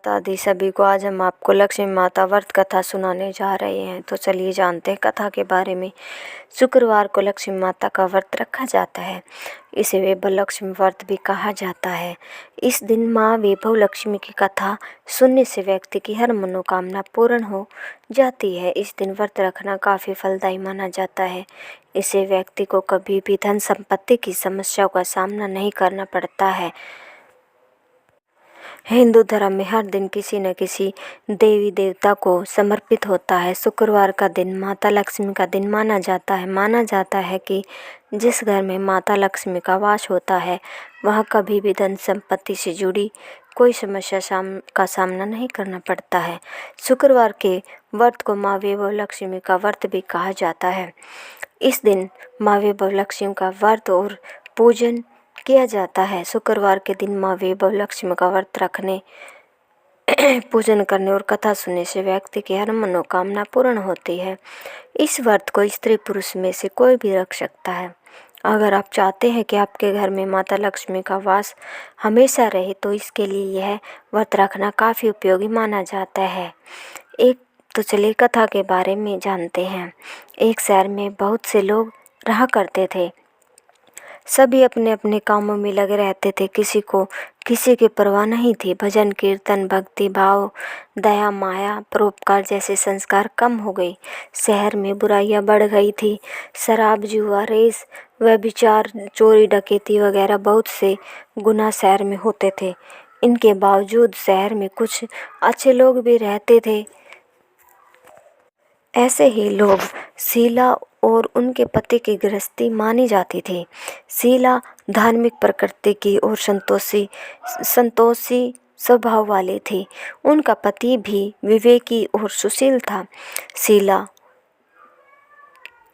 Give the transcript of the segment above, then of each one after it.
दादी सभी को आज हम आपको लक्ष्मी माता व्रत कथा सुनाने जा रहे हैं। तो चलिए जानते हैं कथा के बारे में। शुक्रवार को लक्ष्मी माता का व्रत रखा जाता है। इसे वैभव लक्ष्मी व्रत भी कहा जाता है। इस दिन माँ वैभव लक्ष्मी की कथा सुनने से व्यक्ति की हर मनोकामना पूर्ण हो जाती है। इस दिन व्रत रखना काफ़ी फलदायी माना जाता है। इससे व्यक्ति को कभी भी धन संपत्ति की समस्याओं का सामना नहीं करना पड़ता है। हिंदू धर्म में हर दिन किसी न किसी देवी देवता को समर्पित होता है। शुक्रवार का दिन माता लक्ष्मी का दिन माना जाता है कि जिस घर में माता लक्ष्मी का वास होता है वहाँ कभी भी धन संपत्ति से जुड़ी कोई समस्या का सामना नहीं करना पड़ता है। शुक्रवार के व्रत को माँ वैभव लक्ष्मी का व्रत भी कहा जाता है। इस दिन माँ वैभव लक्ष्मी का व्रत और पूजन किया जाता है। शुक्रवार के दिन माँ वैभव लक्ष्मी का व्रत रखने पूजन करने और कथा सुनने से व्यक्ति की हर मनोकामना पूर्ण होती है। इस व्रत को स्त्री पुरुष में से कोई भी रख सकता है। अगर आप चाहते हैं कि आपके घर में माता लक्ष्मी का वास हमेशा रहे तो इसके लिए यह व्रत रखना काफ़ी उपयोगी माना जाता है। तो चलिए कथा के बारे में जानते हैं। एक शहर में बहुत से लोग रहा करते थे। सभी अपने अपने कामों में लगे रहते थे। किसी को किसी की परवाह नहीं थी। भजन कीर्तन भक्ति भाव दया माया परोपकार जैसे संस्कार कम हो गए। शहर में बुराइयां बढ़ गई थी। शराब जुआ रेस व्यभिचार चोरी डकैती वगैरह बहुत से गुनाह शहर में होते थे। इनके बावजूद शहर में कुछ अच्छे लोग भी रहते थे। ऐसे ही लोग शीला और उनके पति की गृहस्थी मानी जाती थी। शीला धार्मिक प्रकृति की और संतोषी स्वभाव वाली थी। उनका पति भी विवेकी और सुशील था। शीला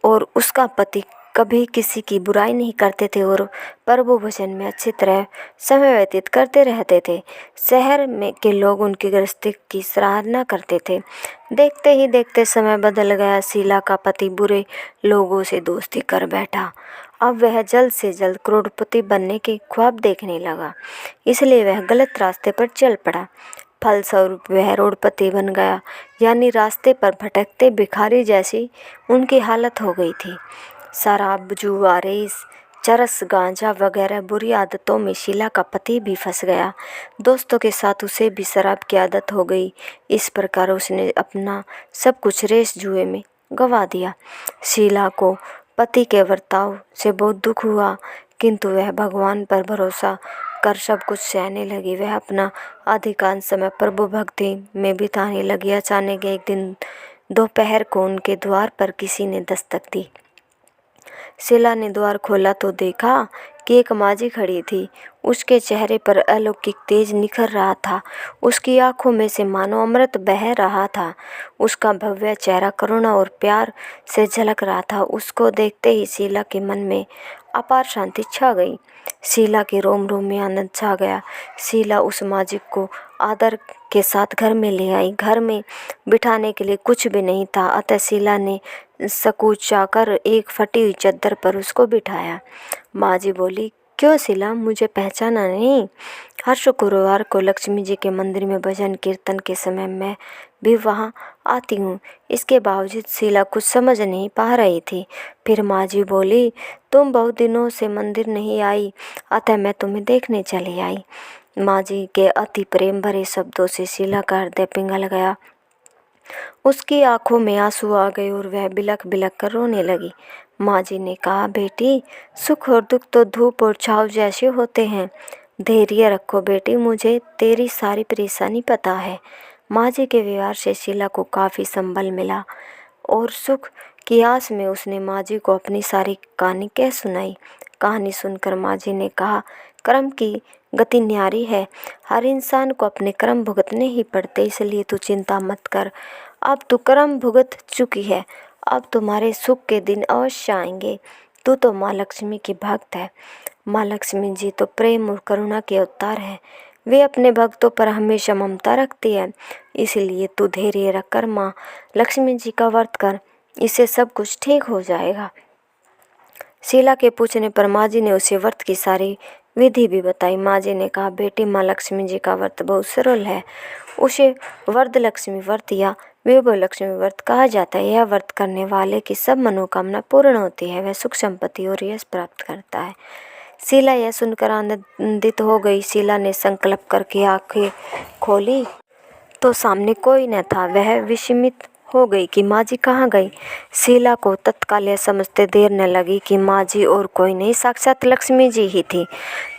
और उसका पति कभी किसी की बुराई नहीं करते थे और प्रभु भजन में अच्छी तरह समय व्यतीत करते रहते थे। शहर में के लोग उनकी गृहस्थी की सराहना करते थे। देखते ही देखते समय बदल गया। शीला का पति बुरे लोगों से दोस्ती कर बैठा। अब वह जल्द से जल्द करोड़पति बनने के ख्वाब देखने लगा, इसलिए वह गलत रास्ते पर चल पड़ा। फलस्वरूप वह करोड़पति बन गया, यानी रास्ते पर भटकते भिखारी जैसी उनकी हालत हो गई थी। शराब जुआ रेस चरस गांजा वगैरह बुरी आदतों में शीला का पति भी फंस गया। दोस्तों के साथ उसे भी शराब की आदत हो गई। इस प्रकार उसने अपना सब कुछ रेस जुए में गंवा दिया। शीला को पति के बर्ताव से बहुत दुख हुआ, किंतु वह भगवान पर भरोसा कर सब कुछ सहने लगी। वह अपना अधिकांश समय प्रभु भक्ति में बिताने लगी। अचानक एक दिन दोपहर को उनके द्वार पर किसी ने दस्तक दी। शीला ने द्वार खोला तो देखा कि एक माजी खड़ी थी। उसके चेहरे पर अलौकिक तेज निखर रहा था। उसकी आंखों में से मानो अमृत बह रहा था। उसका भव्य चेहरा करुणा और प्यार से झलक रहा था। उसको देखते ही शीला के मन में अपार शांति छा गई। शीला के रोम रोम में आनंद छा गया। शीला उस माजिक को आदर के साथ घर में ले आई। घर में बिठाने के लिए कुछ भी नहीं था, अतः शीला ने सकुचाकर एक फटी हुई चद्दर पर उसको बिठाया। माँ जी बोली, क्यों शीला, मुझे पहचाना नहीं? हर शुक्रवार को लक्ष्मी जी के मंदिर में भजन कीर्तन के समय मैं भी वहाँ आती हूँ। इसके बावजूद शीला कुछ समझ नहीं पा रही थी। फिर माँ जी बोली, तुम बहुत दिनों से मंदिर नहीं आई, अतः मैं तुम्हें देखने चली आई। माँ जी के अति प्रेम भरे शब्दों से शीला का हृदय पिघल गया। उसकी आंखों में आंसू आ गए और वह बिलख बिलख कर रोने लगी। माँ जी ने कहा, बेटी, सुख और दुख तो धूप और छाँव जैसे होते हैं। धैर्य रखो बेटी, मुझे तेरी सारी परेशानी पता है। माँ जी के व्यवहार से शीला को काफ़ी संबल मिला और सुख की आस में उसने माँ जी को अपनी सारी कहानी कह सुनाई। कहानी सुनकर माँ जी ने कहा, कर्म की गति न्यारी है। हर इंसान को अपने कर्म भुगतने ही पड़ते, इसलिए तू चिंता मत कर। अब तू कर्म भुगत चुकी है, अब तुम्हारे सुख के दिन अवश्य आएंगे। तू तो माँ लक्ष्मी की भक्त है। माँ लक्ष्मी जी तो प्रेम और करुणा के अवतार है। वे अपने भक्तों पर हमेशा ममता रखती है। इसलिए तू धैर्य रखकर माँ लक्ष्मी जी का व्रत कर, इससे सब कुछ ठीक हो जाएगा। शीला के पूछने पर माँ जी ने उसे व्रत की सारी विधि भी बताई। माँ जी ने कहा, बेटी, माँ लक्ष्मी जी का व्रत बहुत सरल है। उसे वरदलक्ष्मी व्रत या वैभव लक्ष्मी व्रत कहा जाता है। यह व्रत करने वाले की सब मनोकामना पूर्ण होती है, वह सुख संपत्ति और यश प्राप्त करता है। शीला यह सुनकर आनंदित हो गई। शीला ने संकल्प करके आंखें खोली तो सामने कोई न था। वह विस्मित हो गई कि माँ जी कहाँ गई। शीला को तत्काल यह समझते देर न लगी कि माँ जी और कोई नहीं, साक्षात लक्ष्मी जी ही थी।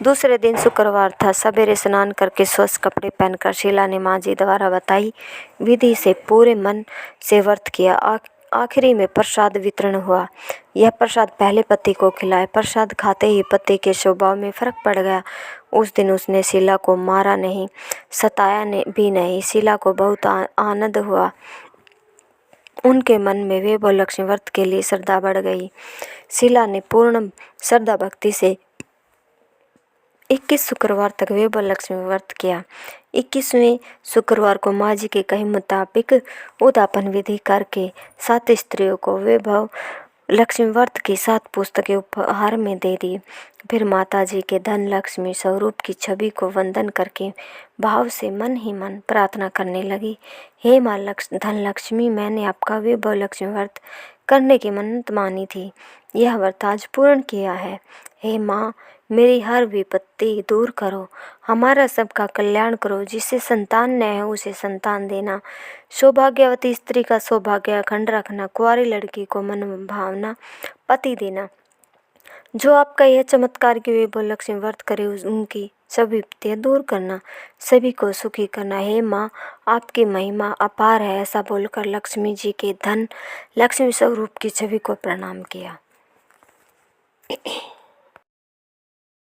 दूसरे दिन शुक्रवार था। सवेरे स्नान करके स्वच्छ कपड़े पहनकर शीला ने माँ जी द्वारा बताई विधि से पूरे मन से व्रत किया। आखिरी में प्रसाद वितरण हुआ। यह प्रसाद पहले पति को खिलाया। प्रसाद खाते ही पति के स्वभाव में फर्क पड़ गया। उस दिन उसने शीला को मारा नहीं, सताया भी नहीं। शीला को बहुत आनंद हुआ। उनके मन में वैभव लक्ष्मी व्रत के लिए श्रद्धा बढ़ गई। शीला ने पूर्ण श्रद्धा भक्ति से 21 शुक्रवार तक वैभव लक्ष्मी व्रत किया। 21वें शुक्रवार को माँ जी के कहे मुताबिक उद्यापन विधि करके 7 स्त्रियों को वैभव लक्ष्मी व्रत की 7 पुस्तकें उपहार में दे दी। फिर माता जी के धन लक्ष्मी स्वरूप की छवि को वंदन करके भाव से मन ही मन प्रार्थना करने लगी। हे माँ धन लक्ष्मी, मैंने आपका वैभव लक्ष्मी व्रत करने की मन्नत मानी थी, यह व्रत आज पूर्ण किया है। हे माँ, मेरी हर विपत्ति दूर करो, हमारा सबका कल्याण करो। जिसे संतान न है उसे संतान देना, सौभाग्यवती स्त्री का सौभाग्य अखंड रखना, कुंवारी लड़की को मन भावना पति देना। जो आपका यह चमत्कार की वैभव लक्ष्मी व्रत करे उनकी सब विपत्तियाँ दूर करना, सभी को सुखी करना। हे माँ, आपकी महिमा अपार है। ऐसा बोलकर लक्ष्मी जी के धन लक्ष्मी स्वरूप की छवि को प्रणाम किया।